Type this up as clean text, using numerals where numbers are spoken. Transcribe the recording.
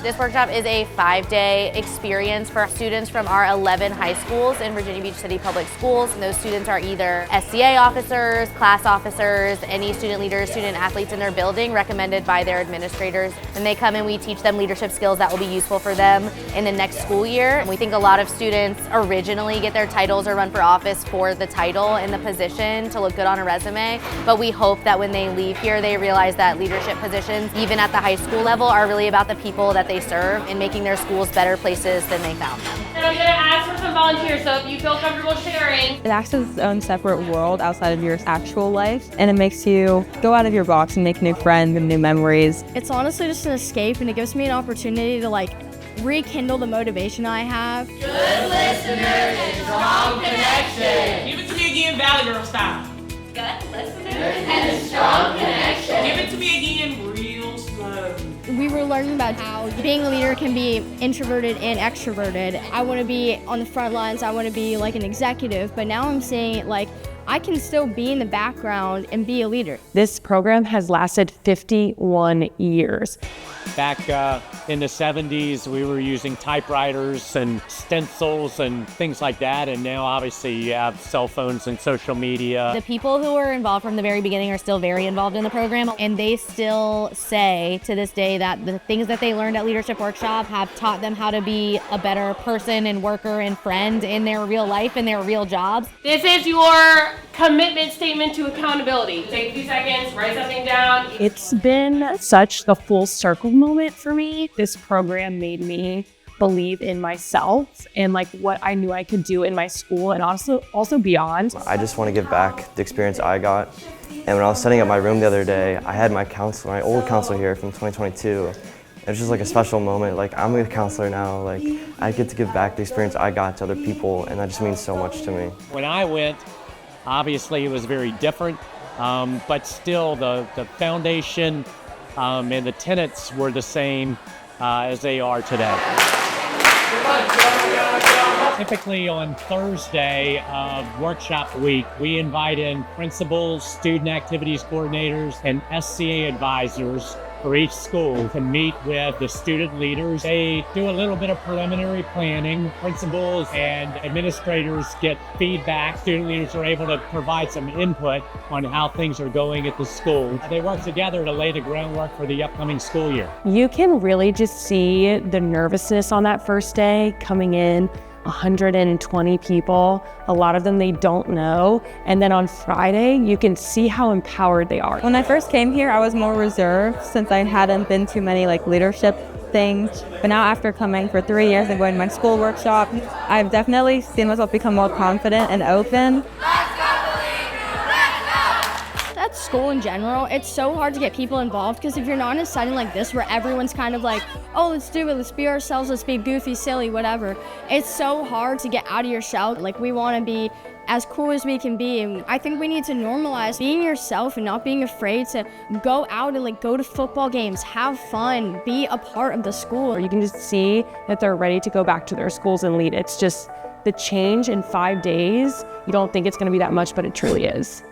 This workshop is a 5-day experience for students from our 11 high schools in Virginia Beach City Public Schools. And those students are either SCA officers, class officers, any student leaders, student athletes in their building recommended by their administrators. And they come and we teach them leadership skills that will be useful for them in the next school year. And we think a lot of students originally get their titles or run for office for the title and the position to look good on a resume. But we hope that when they leave here, they realize that leadership positions, even at the high school level, are really about the people that they serve and making their schools better places than they found them. And I'm going to ask for some volunteers, so if you feel comfortable sharing. It acts as its own separate world outside of your actual life, and it makes you go out of your box and make new friends and new memories. It's honestly just an escape, and it gives me an opportunity to rekindle the motivation I have. Good listeners and strong connection. Give it to me again, Valley Girl style. Good listeners and strong connection. Give it to me again, real slow. We were learning about how being a leader can be introverted and extroverted. I want to be on the front lines, I want to be like an executive, but now I'm saying it like I can still be in the background and be a leader. This program has lasted 51 years. Back in the 70s, we were using typewriters and stencils and things like that. And now obviously you have cell phones and social media. The people who were involved from the very beginning are still very involved in the program, and they still say to this day that the things that they learned at Leadership Workshop have taught them how to be a better person and worker and friend in their real life and their real jobs. This is your commitment statement to accountability. Take a few seconds, write something down. It's been such a full circle moment for me. This program made me believe in myself and what I knew I could do in my school and also beyond. I just want to give back the experience I got. And when I was setting up my room the other day, I had my counselor, my old counselor here from 2022. It was just a special moment. I'm a counselor now. I get to give back the experience I got to other people, and that just means so much to me. When I went, obviously it was very different, but still the foundation and the tenets were the same as they are today. Typically on Thursday of workshop week, we invite in principals, student activities coordinators, and SCA advisors for each school to meet with the student leaders. They do a little bit of preliminary planning. Principals and administrators get feedback. Student leaders are able to provide some input on how things are going at the school. They work together to lay the groundwork for the upcoming school year. You can really just see the nervousness on that first day coming in. 120 people, a lot of them they don't know. And then on Friday, you can see how empowered they are. When I first came here, I was more reserved since I hadn't been to many leadership things. But now after coming for 3 years and going to my school workshop, I've definitely seen myself become more confident and open. At school in general, it's so hard to get people involved because if you're not in a setting like this where everyone's kind of oh, let's do it, let's be ourselves, let's be goofy, silly, whatever. It's so hard to get out of your shell. We want to be as cool as we can be, and I think we need to normalize being yourself and not being afraid to go out and go to football games, have fun, be a part of the school. You can just see that they're ready to go back to their schools and lead. It's just the change in 5 days. You don't think it's going to be that much, but it truly is.